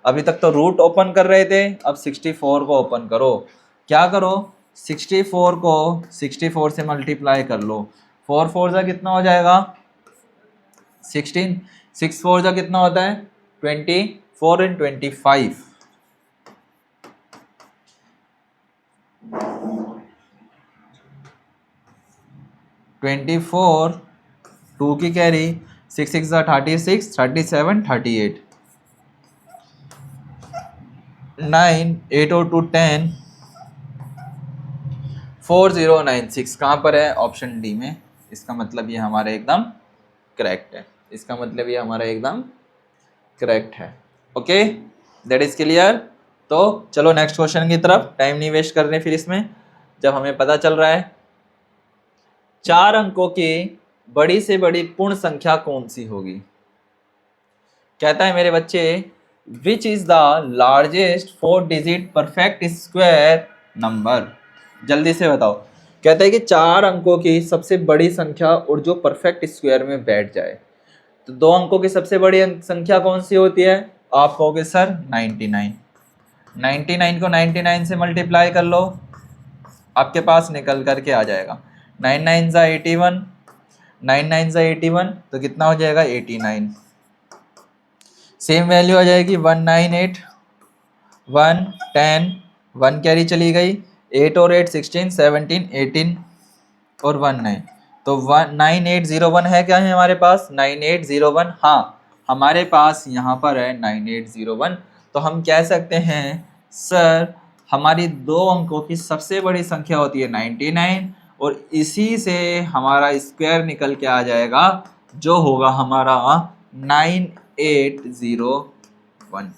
अभी तक तो रूट ओपन कर रहे थे, अब 64 को ओपन करो, क्या करो 64 को 64 से मल्टीप्लाई कर लो, 4 4 जा कितना हो जाएगा 16, 6 4 जा कितना होता है 24 and 25, 24, 2 की कैरी, 6 6 जा 36, 37 38, 9 8 और 2 10, 4096 कहाँ पर है, ऑप्शन डी में, इसका मतलब ये हमारा एकदम करेक्ट है, इसका मतलब ये हमारा एकदम करेक्ट है। Okay that is clear. तो चलो नेक्स्ट क्वेश्चन की तरफ, टाइम नहीं वेस्ट कर रहे फिर इसमें, जब हमें पता चल रहा है 4 अंकों की बड़ी से बड़ी पूर्ण संख्या कौन सी होगी। कहता है मेरे बच्चे which is the largest 4 digit perfect square number, जल्दी से बताओ। कहता है कि 4 अंकों की सबसे बड़ी संख्या और जो परफेक्ट स्क्वायर में बैठ जाए, तो 2 अंकों की सबसे बड़ी संख्या कौन सी होती है? आप कहोगे सर 99। 99 को 99 से मल्टीप्लाई कर लो, आपके पास निकल करके आ जाएगा 9 9 ज़ा 81, 9 9 ज़ा 81, तो कितना हो जाएगा 89। सेम वैल्यू आ जाएगी 198, 1 10, 1 कैरी चली गई, 8 और 8 16, 17 18 और 1 9, तो 9801 है क्या है हमारे पास? 9801, हाँ हमारे पास यहाँ पर है 9801। तो हम कह सकते हैं सर हमारी 2 अंकों की सबसे बड़ी संख्या होती है 99 और इसी से हमारा स्क्वायर निकल के आ जाएगा जो होगा हमारा 9801।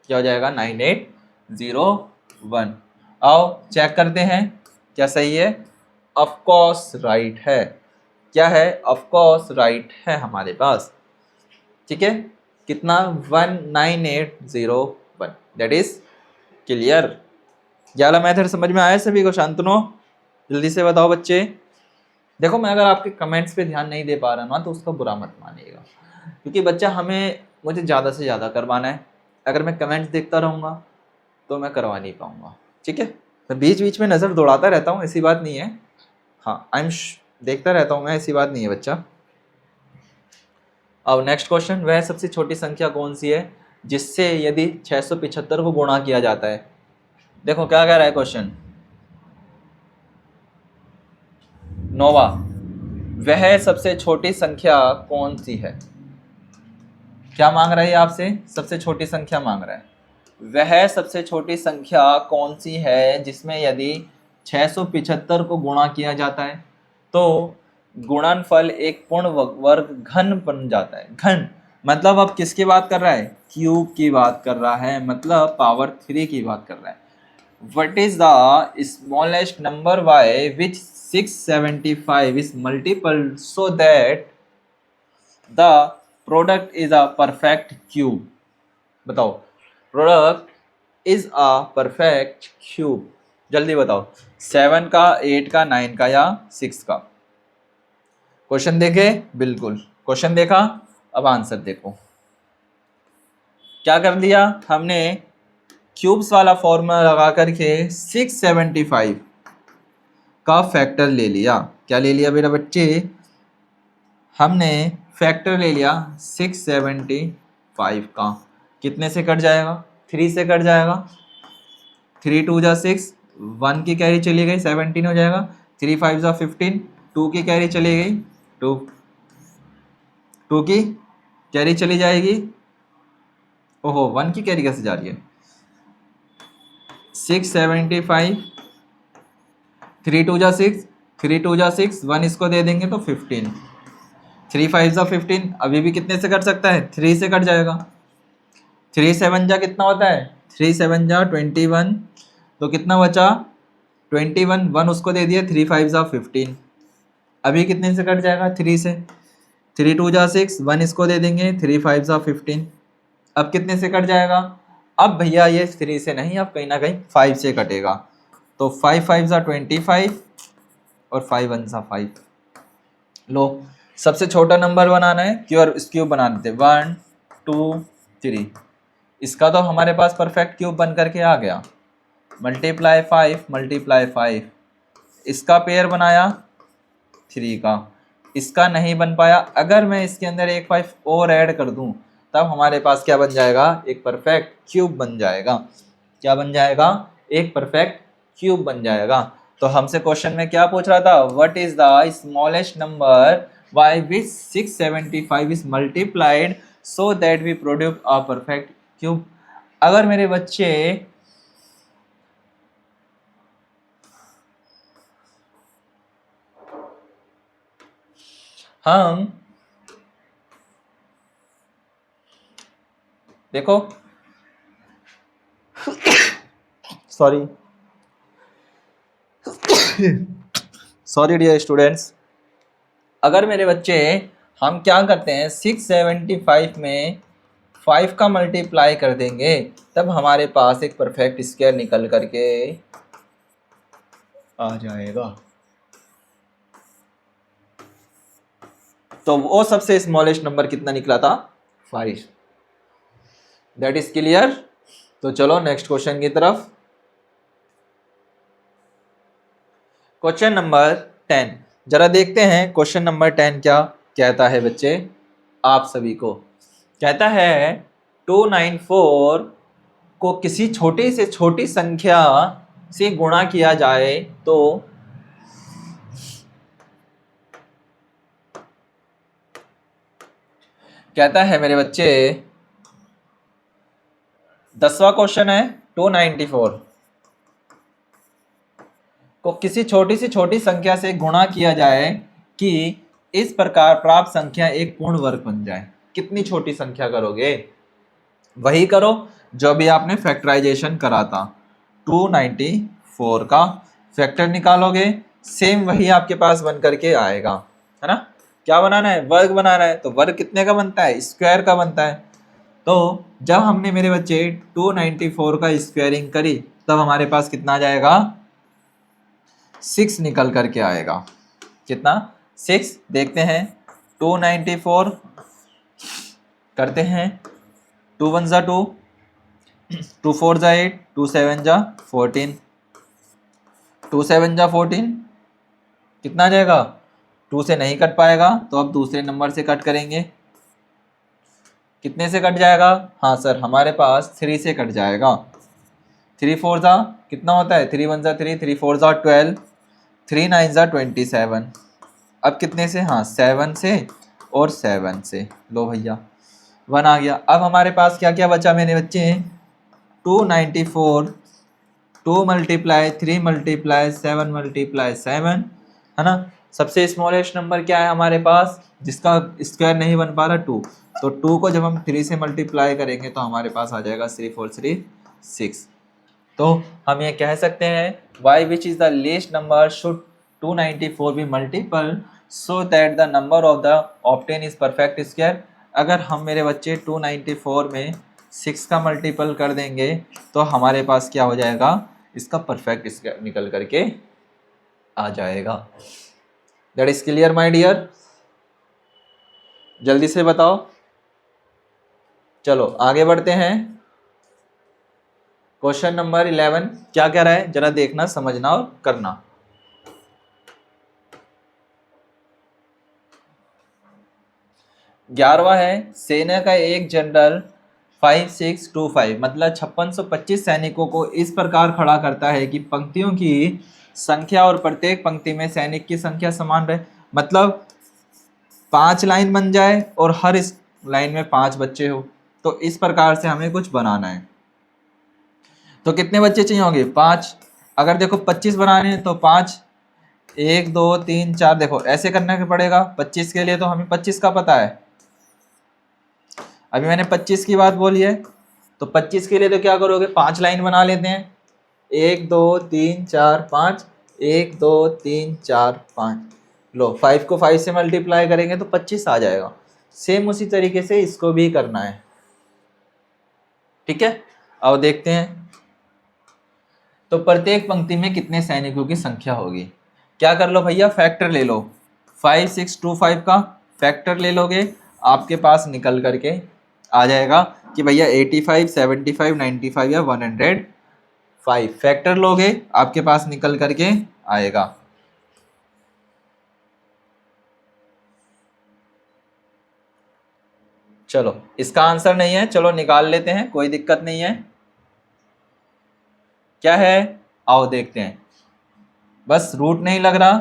क्या हो जाएगा? 9801। आओ चेक करते हैं क्या सही है। ऑफ कोर्स राइट है। क्या है? ऑफ कोर्स राइट है हमारे पास। ठीक है, कितना? 19801। That is clear. ये वाला मेथड समझ में आया सभी को? शांतनु जल्दी से बताओ बच्चे। देखो मैं अगर आपके कमेंट्स पे ध्यान नहीं दे पा रहा ना तो उसका बुरा मत मानिएगा, क्योंकि बच्चा मुझे ज़्यादा से ज़्यादा करवाना है। अगर मैं कमेंट्स देखता रहूँगा तो मैं करवा नहीं पाऊँगा। ठीक है, मैं बीच बीच में नज़र दौड़ाता रहता हूँ, ऐसी बात नहीं है। हाँ देखता रहता हूँ मैं, ऐसी बात नहीं है बच्चा। अब नेक्स्ट क्वेश्चन, वह सबसे छोटी संख्या कौन सी है जिससे यदि 675 को गुणा किया जाता है? देखो क्या कह रहा है क्वेश्चन। नोवा, वह सबसे छोटी संख्या कौन सी है? क्या मांग रहा है आपसे? सबसे छोटी संख्या मांग रहा है। वह सबसे छोटी संख्या कौन सी है जिसमें यदि 675 को गुणा किया जाता है तो गुणनफल एक पूर्ण वर्ग घन बन जाता है। घन मतलब अब किसकी बात कर रहा है? क्यूब की बात कर रहा है, मतलब पावर 3 की बात कर रहा है। What is the smallest number by which 675 is multiple so that the product is a perfect cube? बताओ, product is a perfect cube. जल्दी बताओ, 7 का, 8 का, 9 का या 6 का? क्वेश्चन देखे? बिल्कुल क्वेश्चन देखा, अब आंसर देखो। क्या कर दिया हमने? क्यूब्स वाला फॉर्मूला लगा करके 675 का फैक्टर ले लिया। क्या ले लिया मेरा बच्चे? हमने फैक्टर ले लिया 675 का। कितने से कट जाएगा? 3 से कट जाएगा। 3 2 जा 6, 1 की कैरी चली गई, 17 हो जाएगा। 3 5 जा 15, 2 की कैरी चली गई, 2 की कैरी चली जाएगी। ओहो, 1 की कैरी कैसे जा रही है? 675, 3 2 जा 6, 3 2 जा 6, 1 इसको दे देंगे तो 15, 3 5 जा 15, अभी भी कितने से कट सकता है? 3 से कट जाएगा। 3 7 जा कितना होता है? 3 7 जा 21, तो कितना बचा? 21, 1 उसको दे दिया, 3 5 जा 15, अभी कितने से कट जाएगा? 3 से। 3 2 जा 6, 1 इसको दे देंगे, 3 5 जा 15, अब कितने से कट जाएगा? अब भैया ये 3 से नहीं, अब कहीं ना कहीं 5 से कटेगा, तो 5 5 जा 25 और 5 1 जा 5। लो, सबसे छोटा नंबर बनाना है, क्यूब बना देते, 1 2 3। इसका तो हमारे पास परफेक्ट क्यूब बन करके आ गया। मल्टीप्लाई 5, इसका पेयर बनाया 3 का, इसका नहीं बन पाया। अगर मैं इसके अंदर एक 5 और ऐड कर दूं तब हमारे पास क्या बन जाएगा? एक परफेक्ट क्यूब बन जाएगा। क्या बन जाएगा? एक परफेक्ट क्यूब बन जाएगा। तो हमसे क्वेश्चन में क्या पूछ रहा था? What is the smallest number by which 675 is multiplied so that we produce a perfect cube. अगर मेरे बच्चे हम देखो सॉरी डियर स्टूडेंट्स, अगर मेरे बच्चे हम क्या करते हैं 675 में 5 का मल्टीप्लाई कर देंगे तब हमारे पास एक परफेक्ट स्क्वायर निकल करके आ जाएगा। तो वो सबसे स्मॉलेस्ट नंबर कितना निकला था? 5। That is clear. तो चलो नेक्स्ट क्वेश्चन की तरफ। क्वेश्चन नंबर 10 जरा देखते हैं क्वेश्चन नंबर 10 क्या कहता है बच्चे आप सभी को। कहता है 294 को किसी छोटी से छोटी संख्या से गुणा किया जाए तो कहता है मेरे बच्चे 10वां क्वेश्चन है 294 को किसी छोटी से छोटी संख्या से गुणा किया जाए कि इस प्रकार प्राप्त संख्या एक पूर्ण वर्ग बन जाए। कितनी छोटी संख्या करोगे? वही करो जो भी आपने फैक्टराइजेशन करा था। 294 का फैक्टर निकालोगे, सेम वही आपके पास बन करके आएगा, है ना। क्या बनाना है? वर्ग बनाना है। तो वर्ग कितने का बनता है? स्क्वायर का बनता है। तो जब हमने मेरे बच्चे 294 का स्क्वायरिंग करी तब हमारे पास कितना आ जाएगा? 6 निकल करके आएगा। कितना? 6। देखते हैं 294 करते हैं 2 1 जा 2, 2 4 जा 8, 2 7 जा 14, 2 7 जा 14 कितना आ जाएगा? 2 से नहीं कट पाएगा तो अब दूसरे नंबर से कट करेंगे। कितने से कट जाएगा? हाँ सर हमारे पास 3 से कट जाएगा। 3 4 जा कितना होता है? 3 1 जा 3, 3 4 जा 12, 3 9 जा 27। अब कितने से? हाँ 7 से और 7 से। लो भैया 1 आ गया। अब हमारे पास क्या क्या बचा मेरे बच्चे? 294 2 × 3 × 7 × 7, है ना। सबसे स्मॉलेस्ट नंबर क्या है हमारे पास जिसका स्क्वायर नहीं बन पा रहा? 2। तो 2 को जब हम 3 से मल्टीप्लाई करेंगे तो हमारे पास आ जाएगा 3 4 3 6। तो हम ये कह सकते हैं y which is the least number should 294 be multiple so that the number of the obtained is perfect square। अगर हम मेरे बच्चे 294 में 6 का मल्टीपल कर देंगे तो हमारे पास क्या हो जाएगा? इसका परफेक्ट स्क्वायर निकल करके आ जाएगा। That is clear my dear? जल्दी से बताओ। चलो आगे बढ़ते हैं। क्वेश्चन नंबर 11 क्या कह रहा है? जरा देखना, समझना और करना। ग्यारहवा है सेना का एक जनरल 5625 मतलब 5625 सैनिकों को इस प्रकार खड़ा करता है कि पंक्तियों की संख्या और प्रत्येक पंक्ति में सैनिक की संख्या समान रहे। मतलब 5 लाइन बन जाए और हर इस लाइन में 5 बच्चे हो। तो इस प्रकार से हमें कुछ बनाना है। तो कितने बच्चे चाहिए होंगे? 5। अगर देखो 25 बनाने हैं तो 5 1 2 3 4 देखो ऐसे करने के पड़ेगा। 25 के लिए तो हमें 25 का पता है। अभी मैंने 25 की बात बोली है तो 25 के लिए तो क्या करोगे? 5 लाइन बना लेते हैं। 1 2 3 4 5, 1 2 3 4 5। लो 5 को 5 से मल्टीप्लाई करेंगे तो 25 आ जाएगा। सेम उसी तरीके से इसको भी करना है। ठीक है, अब देखते हैं। तो प्रत्येक पंक्ति में कितने सैनिकों की संख्या होगी? क्या कर लो भैया? फैक्टर ले लो। 5625 का फैक्टर ले लोगे, आपके पास निकल करके आ जाएगा कि भैया 85 75 95 या 105। फैक्टर लोगे आपके पास निकल करके आएगा। चलो इसका आंसर नहीं है, चलो निकाल लेते हैं, कोई दिक्कत नहीं है। क्या है? आओ देखते हैं। बस रूट नहीं लग रहा।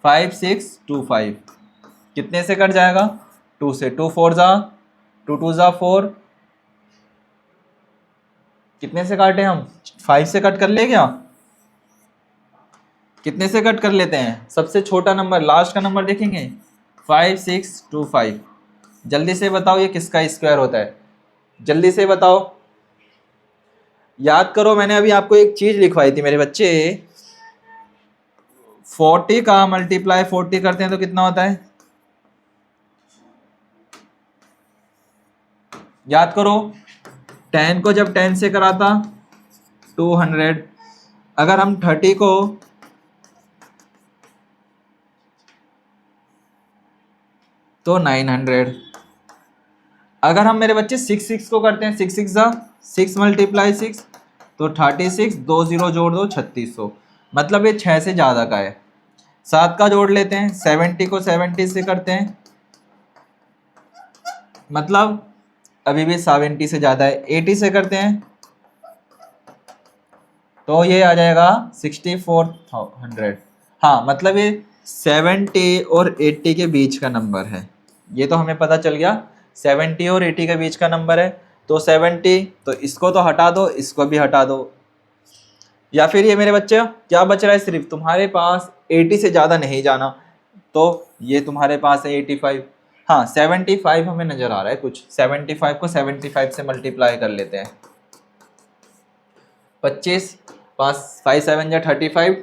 5625 कितने से कट जाएगा? 2 से। 2 4 जा 2 2 जा 4। कितने से काटे हम? 5 से कट कर ले क्या? कितने से कट कर लेते हैं? सबसे छोटा नंबर, लास्ट का नंबर देखेंगे। 5625। जल्दी से बताओ ये किसका स्क्वायर होता है? जल्दी से बताओ, याद करो। मैंने अभी आपको एक चीज लिखवाई थी मेरे बच्चे। 40 का मल्टीप्लाई 40 करते हैं तो कितना होता है? याद करो। 10 को जब 10 से कराता 200। अगर हम 30 को तो 900। अगर हम मेरे बच्चे 6 6 को करते हैं, 6 6 जा 6 मल्टीप्लाई 6 तो 36, 2 0 जोड़ दो 3600, मतलब ये 6 से ज़्यादा का है। 7 का जोड़ लेते हैं, 70 को 70 से करते हैं, मतलब अभी भी 70 से ज़्यादा है। 80 से करते हैं तो ये आ जाएगा 6400। हाँ, मतलब ये 70 और 80 के बीच का नंबर है। ये तो हमें पता चल गया 70 और 80 के बीच का नंबर है। तो 70, तो इसको तो हटा दो, इसको भी हटा दो। या फिर ये मेरे बच्चे क्या बच रहा है, सिर्फ तुम्हारे पास 80 से ज़्यादा नहीं जाना, तो ये तुम्हारे पास है 85। हाँ, 75 हमें नज़र आ रहा है कुछ। 75 को 75 से मल्टीप्लाई कर लेते हैं। 25 5 5 7 या 35,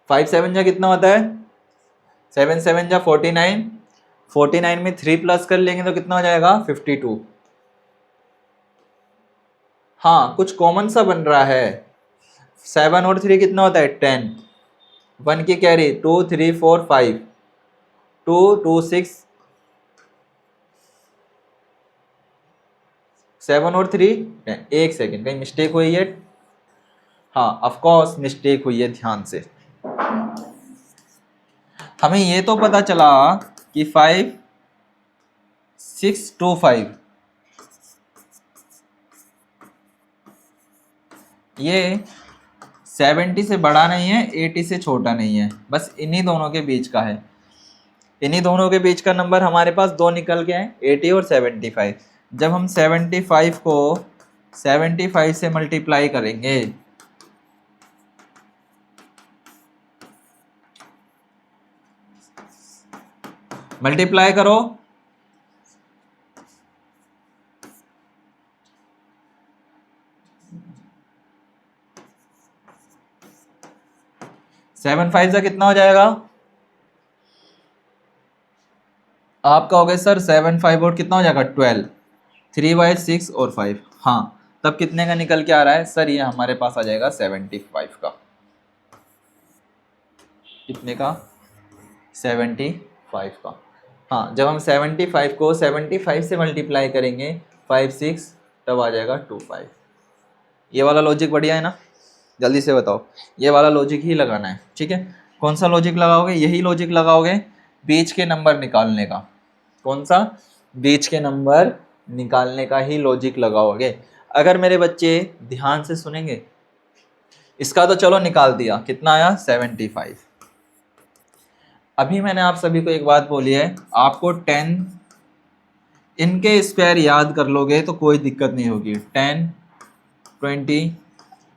5 7 जा कितना होता है, 7 7 जा 49, 49 में 3 प्लस कर लेंगे तो कितना हो जाएगा 52। हाँ, कुछ कॉमन सा बन रहा है। 7 और 3 कितना होता है 10, 1 की कैरी 2 3 4 5, 2 2 6, 7 और 3 10। एक सेकेंड, कहीं मिस्टेक हुई है? हाँ, ऑफ कोर्स मिस्टेक हुई है, ध्यान से। हमें ये तो पता चला कि 5 6 2 5 ये 70 से बड़ा नहीं है, 80 से छोटा नहीं है, बस इन्हीं दोनों के बीच का है। इन्हीं दोनों के बीच का नंबर हमारे पास दो निकल के हैं, 80 और 75। जब हम 75 को 75 से मल्टीप्लाई करेंगे, मल्टीप्लाई करो, सेवन फाइव से कितना हो जाएगा? आप कहोगे सर 7 5 और कितना हो जाएगा 12, 3 बाई 6 और 5। हाँ, तब कितने का निकल के आ रहा है सर? ये हमारे पास आ जाएगा 75 का। कितने का? 75 का। हाँ, जब हम 75 को 75 से मल्टीप्लाई करेंगे 5 6, तब आ जाएगा 25। ये वाला लॉजिक बढ़िया है ना? जल्दी से बताओ, ये वाला लॉजिक ही लगाना है, ठीक है? कौन सा लॉजिक लगाओगे? यही लॉजिक लगाओगे बीच के नंबर निकालने का। कौन सा? बीच के नंबर निकालने का ही लॉजिक लगाओगे। अगर मेरे बच्चे ध्यान से सुनेंगे, इसका तो चलो निकाल दिया, कितना आया 75। अभी मैंने आप सभी को एक बात बोली है, आपको 10 इनके स्क्वायर याद कर लोगे तो कोई दिक्कत नहीं होगी। 10 20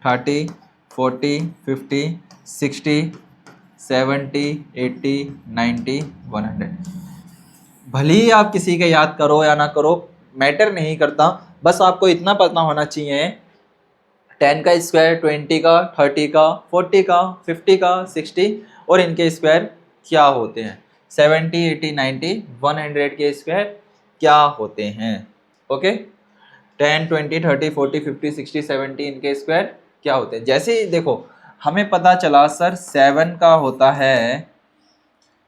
30 40 50 60 70 80 90 100। भले ही आप किसी के याद करो या ना करो, मैटर नहीं करता, बस आपको इतना पता होना चाहिए 10 का स्क्वायर 20 का 30 का 40 का 50 का 60 और इनके स्क्वायर क्या होते हैं, 70 80 90 100 के स्क्वायर क्या होते हैं। ओके, 10 20 30 40 50 60 70 इनके स्क्वायर क्या होते हैं। जैसे ही देखो हमें पता चला सर 7 का होता है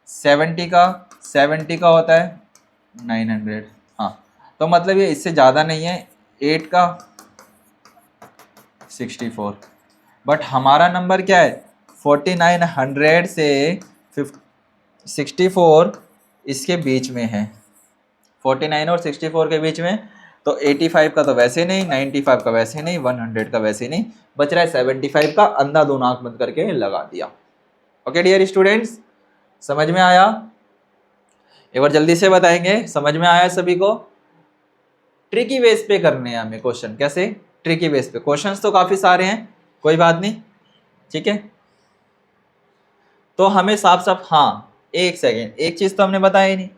70 का होता है 900। हाँ, तो मतलब ये इससे ज़्यादा नहीं है। 8 का 64, बट हमारा नंबर क्या है 4900 से 64 इसके बीच में है, 49 और 64 के बीच में। तो 85 का तो वैसे नहीं, 95 का वैसे नहीं, 100 का वैसे नहीं, बच रहा है 75 का। अंधा दो नाक बंद करके लगा दिया। ओके डियर स्टूडेंट्स, समझ में आया? एक बार जल्दी से बताएंगे, समझ में आया सभी को? ट्रिकी बेस पे करने हैं हमें क्वेश्चन। कैसे ट्रिकी बेस पे? क्वेश्चंस तो काफ़ी सारे हैं, कोई बात नहीं, ठीक है? तो हमें साफ साफ, हाँ एक सेकेंड, एक चीज़ तो हमने बताई नहीं,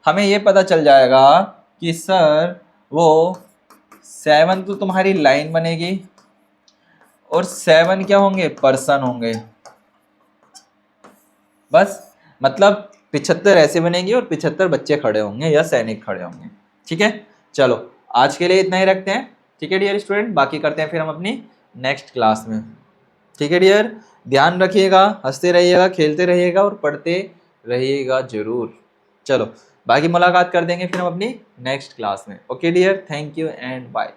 हमें ये पता चल जाएगा कि सर वो 7 तो तुम्हारी लाइन बनेगी और 7 क्या होंगे, पर्सन होंगे। बस, मतलब 75 ऐसे बनेगी और 75 बच्चे खड़े होंगे या सैनिक खड़े होंगे। ठीक है, चलो आज के लिए इतना ही रखते हैं। ठीक है डियर स्टूडेंट, बाकी करते हैं फिर हम अपनी नेक्स्ट क्लास में। ठीक है डियर, ध्यान रखिएगा, हंसते रहिएगा, खेलते रहिएगा और पढ़ते रहिएगा जरूर। चलो बाकी मुलाकात कर देंगे फिर हम अपनी नेक्स्ट क्लास में। Okay dear, thank you and bye.